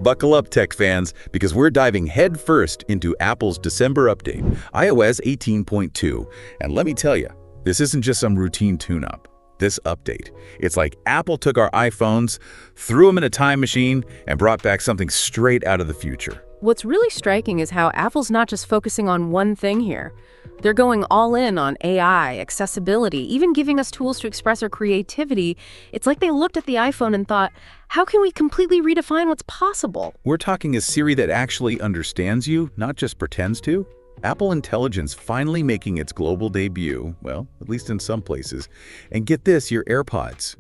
Buckle up, tech fans, because we're diving headfirst into Apple's December update, iOS 18.2. And let me tell you, this isn't just some routine tune-up. This update, it's like Apple took our iPhones, threw them in a time machine, and brought back something straight out of the future. What's really striking is how Apple's not just focusing on one thing here. They're going all in on AI, accessibility, even giving us tools to express our creativity. It's like they looked at the iPhone and thought, how can we completely redefine what's possible? We're talking a Siri that actually understands you, not just pretends to. Apple Intelligence finally making its global debut, well, at least in some places. And get this, your AirPods.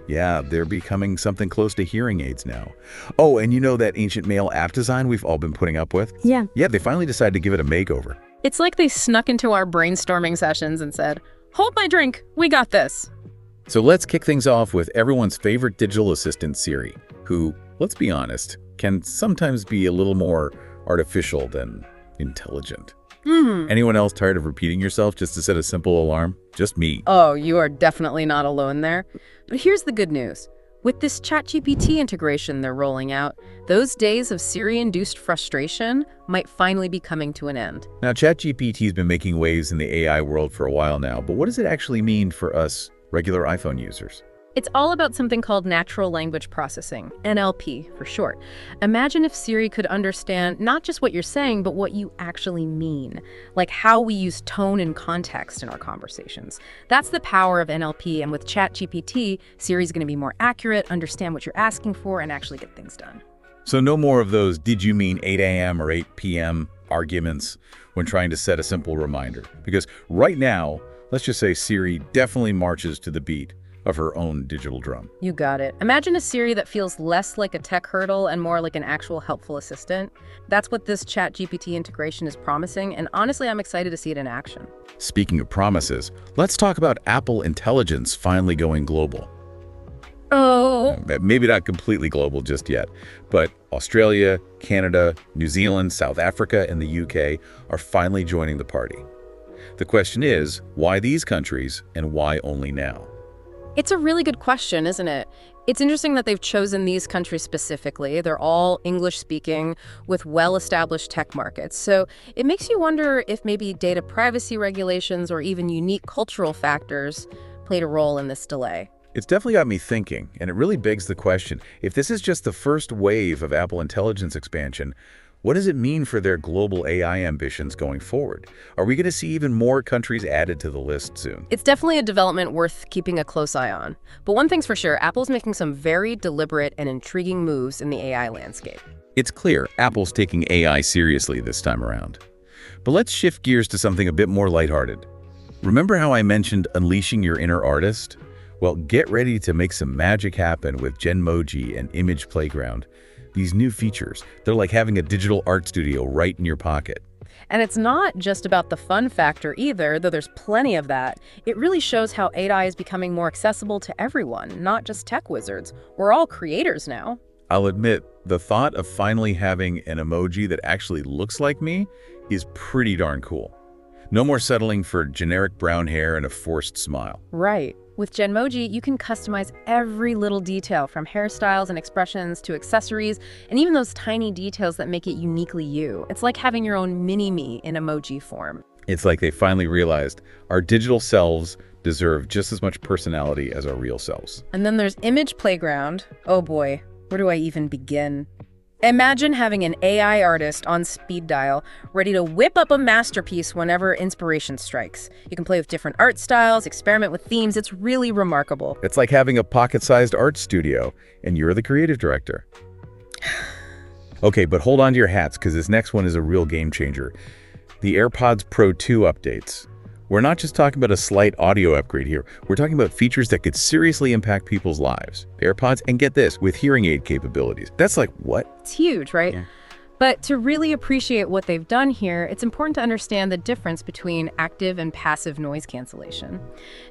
Yeah, they're becoming something close to hearing aids now. Oh, and you know that ancient male app design we've all been putting up with? Yeah. Yeah, they finally decided to give it a makeover. It's like they snuck into our brainstorming sessions and said, hold my drink, we got this. So let's kick things off with everyone's favorite digital assistant, Siri, who, let's be honest, can sometimes be a little more artificial than intelligent. Anyone else tired of repeating yourself just to set a simple alarm? Just me. Oh, you are definitely not alone there. But here's the good news. With this ChatGPT integration they're rolling out, those days of Siri-induced frustration might finally be coming to an end. Now, ChatGPT's been making waves in the AI world for a while now, but what does it actually mean for us regular iPhone users? It's all about something called natural language processing, NLP for short. Imagine if Siri could understand not just what you're saying, but what you actually mean, like how we use tone and context in our conversations. That's the power of NLP, and with ChatGPT, Siri's going to be more accurate, understand what you're asking for, and actually get things done. So no more of those "did you mean 8 a.m. or 8 p.m. arguments when trying to set a simple reminder. Because right now, let's just say Siri definitely marches to the beat of her own digital drum. You got it. Imagine a Siri that feels less like a tech hurdle and more like an actual helpful assistant. That's what this ChatGPT integration is promising, and honestly, I'm excited to see it in action. Speaking of promises, let's talk about Apple Intelligence finally going global. Oh. Maybe not completely global just yet, but Australia, Canada, New Zealand, South Africa, and the UK are finally joining the party. The question is, why these countries and why only now? It's a really good question, isn't it? It's interesting that they've chosen these countries specifically. They're all English-speaking with well-established tech markets. So it makes you wonder if maybe data privacy regulations or even unique cultural factors played a role in this delay. It's definitely got me thinking, and it really begs the question, if this is just the first wave of Apple Intelligence expansion, what does it mean for their global AI ambitions going forward? Are we going to see even more countries added to the list soon? It's definitely a development worth keeping a close eye on. But one thing's for sure, Apple's making some very deliberate and intriguing moves in the AI landscape. It's clear Apple's taking AI seriously this time around. But let's shift gears to something a bit more lighthearted. Remember how I mentioned unleashing your inner artist? Well, get ready to make some magic happen with Genmoji and Image Playground. These new features, they're like having a digital art studio right in your pocket. And it's not just about the fun factor either, though there's plenty of that. It really shows how AI is becoming more accessible to everyone, not just tech wizards. We're all creators now. I'll admit, the thought of finally having an emoji that actually looks like me is pretty darn cool. No more settling for generic brown hair and a forced smile. Right. With Genmoji, you can customize every little detail from hairstyles and expressions to accessories, and even those tiny details that make it uniquely you. It's like having your own mini-me in emoji form. It's like they finally realized our digital selves deserve just as much personality as our real selves. And then there's Image Playground. Oh boy, where do I even begin? Imagine having an AI artist on speed dial, ready to whip up a masterpiece whenever inspiration strikes. You can play with different art styles, experiment with themes. It's really remarkable. It's like having a pocket-sized art studio, and you're the creative director. Okay, but hold on to your hats, because this next one is a real game changer. The AirPods Pro 2 updates. We're not just talking about a slight audio upgrade here. We're talking about features that could seriously impact people's lives. AirPods, and get this, with hearing aid capabilities. That's like, what? It's huge, right? Yeah. But to really appreciate what they've done here, it's important to understand the difference between active and passive noise cancellation.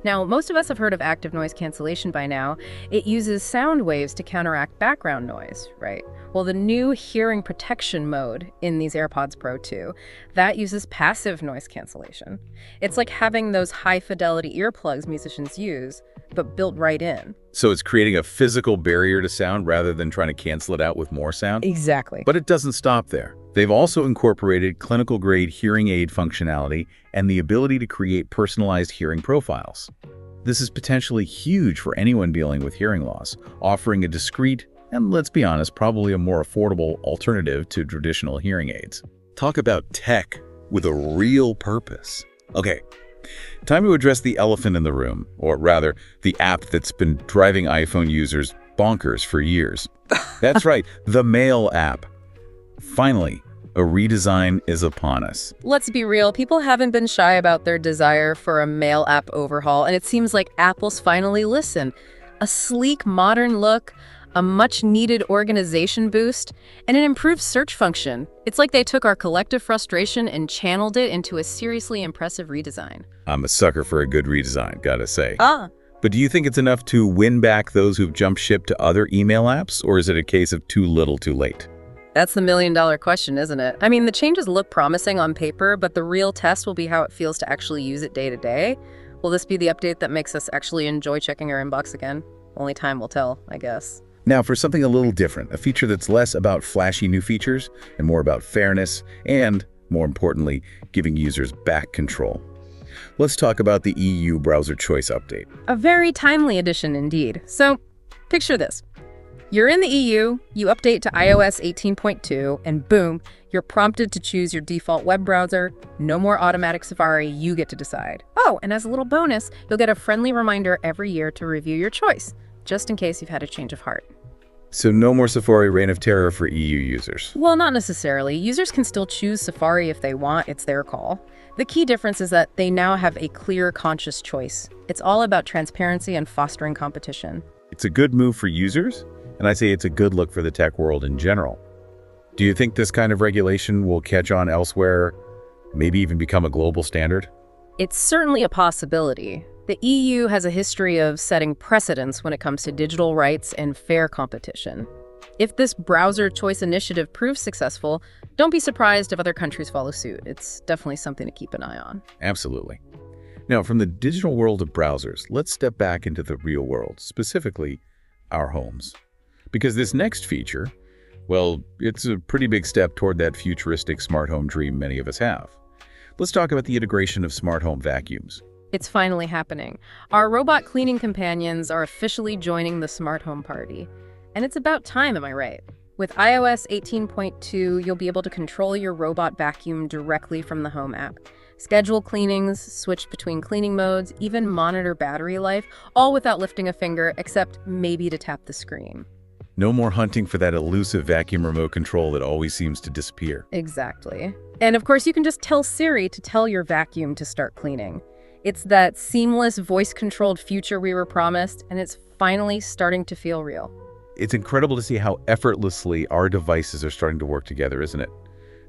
Now, most of us have heard of active noise cancellation by now. It uses sound waves to counteract background noise, right? Well, the new hearing protection mode in these AirPods Pro 2, that uses passive noise cancellation. It's like having those high-fidelity earplugs musicians use, but built right in. So it's creating a physical barrier to sound rather than trying to cancel it out with more sound? Exactly. But it doesn't stop there. They've also incorporated clinical-grade hearing aid functionality and the ability to create personalized hearing profiles. This is potentially huge for anyone dealing with hearing loss, offering a discreet and, let's be honest, probably a more affordable alternative to traditional hearing aids. Talk about tech with a real purpose. Okay, time to address the elephant in the room, or rather, the app that's been driving iPhone users bonkers for years. That's right, the Mail app. Finally, a redesign is upon us. Let's be real, people haven't been shy about their desire for a Mail app overhaul, and it seems like Apple's finally listened. A sleek, modern look, a much-needed organization boost, and an improved search function. It's like they took our collective frustration and channeled it into a seriously impressive redesign. I'm a sucker for a good redesign, gotta say. Ah. But do you think it's enough to win back those who've jumped ship to other email apps, or is it a case of too little too late? That's the million-dollar question, isn't it? I mean, the changes look promising on paper, but the real test will be how it feels to actually use it day to day. Will this be the update that makes us actually enjoy checking our inbox again? Only time will tell, I guess. Now, for something a little different, a feature that's less about flashy new features and more about fairness and, more importantly, giving users back control. Let's talk about the EU Browser Choice update. A very timely addition indeed. So, picture this. You're in the EU, you update to iOS 18.2, and boom, you're prompted to choose your default web browser. No more automatic Safari, you get to decide. Oh, and as a little bonus, you'll get a friendly reminder every year to review your choice, just in case you've had a change of heart. So no more Safari Reign of Terror for EU users. Well, not necessarily. Users can still choose Safari if they want. It's their call. The key difference is that they now have a clear, conscious choice. It's all about transparency and fostering competition. It's a good move for users, and I say it's a good look for the tech world in general. Do you think this kind of regulation will catch on elsewhere, maybe even become a global standard? It's certainly a possibility. The EU has a history of setting precedents when it comes to digital rights and fair competition. If this browser choice initiative proves successful, don't be surprised if other countries follow suit. It's definitely something to keep an eye on. Absolutely. Now, from the digital world of browsers, let's step back into the real world, specifically our homes. Because this next feature, well, it's a pretty big step toward that futuristic smart home dream many of us have. Let's talk about the integration of smart home vacuums. It's finally happening. Our robot cleaning companions are officially joining the smart home party. And it's about time, am I right? With iOS 18.2, you'll be able to control your robot vacuum directly from the Home app. Schedule cleanings, switch between cleaning modes, even monitor battery life, all without lifting a finger, except maybe to tap the screen. No more hunting for that elusive vacuum remote control that always seems to disappear. Exactly. And of course, you can just tell Siri to tell your vacuum to start cleaning. It's that seamless, voice-controlled future we were promised, and it's finally starting to feel real. It's incredible to see how effortlessly our devices are starting to work together, isn't it?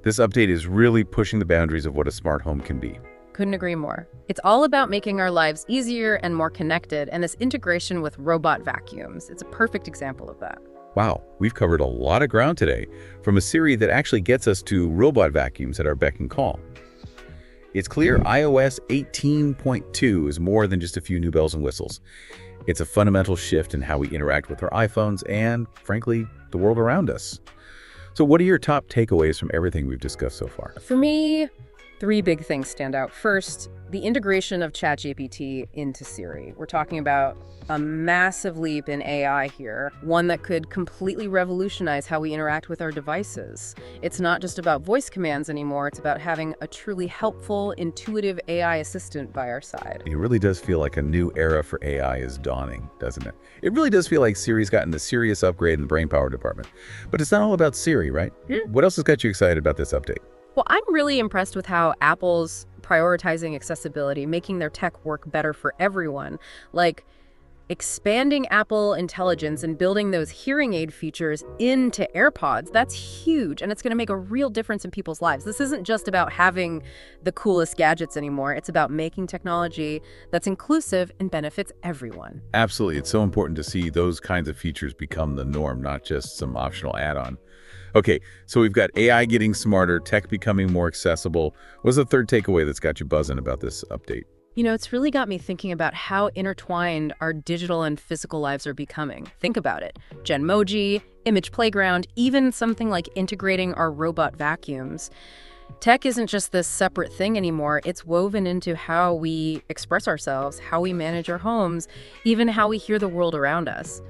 This update is really pushing the boundaries of what a smart home can be. Couldn't agree more. It's all about making our lives easier and more connected, and this integration with robot vacuums, it's a perfect example of that. Wow, we've covered a lot of ground today, from a Siri that actually gets us to robot vacuums at our beck and call. It's clear iOS 18.2 is more than just a few new bells and whistles. It's a fundamental shift in how we interact with our iPhones and, frankly, the world around us. So what are your top takeaways from everything we've discussed so far? For me, 3 big things stand out. First, the integration of ChatGPT into Siri. We're talking about a massive leap in AI here, one that could completely revolutionize how we interact with our devices. It's not just about voice commands anymore, it's about having a truly helpful, intuitive AI assistant by our side. It really does feel like a new era for AI is dawning, doesn't it? It really does feel like Siri's gotten the serious upgrade in the brainpower department. But it's not all about Siri, right? What else has got you excited about this update? Well, I'm really impressed with how Apple's prioritizing accessibility, making their tech work better for everyone. Like, expanding Apple Intelligence and building those hearing aid features into AirPods, that's huge, and it's going to make a real difference in people's lives. This isn't just about having the coolest gadgets anymore. It's about making technology that's inclusive and benefits everyone. Absolutely. It's so important to see those kinds of features become the norm, not just some optional add-on. Okay, so we've got AI getting smarter, tech becoming more accessible. What's the third takeaway that's got you buzzing about this update? You know, it's really got me thinking about how intertwined our digital and physical lives are becoming. Think about it. Genmoji, Image Playground, even something like integrating our robot vacuums. Tech isn't just this separate thing anymore. It's woven into how we express ourselves, how we manage our homes, even how we hear the world around us.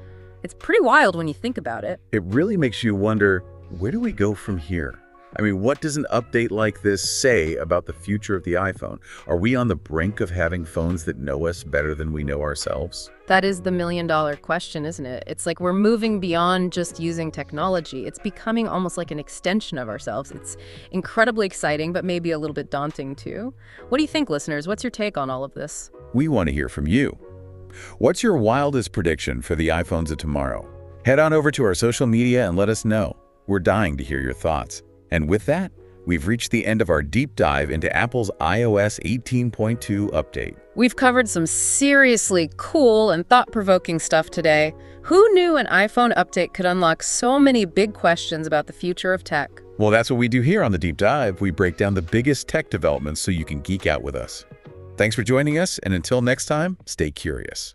It's pretty wild when you think about it. It really makes you wonder, where do we go from here? I mean, what does an update like this say about the future of the iPhone? Are we on the brink of having phones that know us better than we know ourselves? That is the million-dollar question, isn't it? It's like we're moving beyond just using technology. It's becoming almost like an extension of ourselves. It's incredibly exciting, but maybe a little bit daunting too. What do you think, listeners? What's your take on all of this? We want to hear from you. What's your wildest prediction for the iPhones of tomorrow? Head on over to our social media and let us know. We're dying to hear your thoughts. And with that, we've reached the end of our deep dive into Apple's iOS 18.2 update. We've covered some seriously cool and thought-provoking stuff today. Who knew an iPhone update could unlock so many big questions about the future of tech? Well, that's what we do here on the Deep Dive. We break down the biggest tech developments so you can geek out with us. Thanks for joining us, and until next time, stay curious.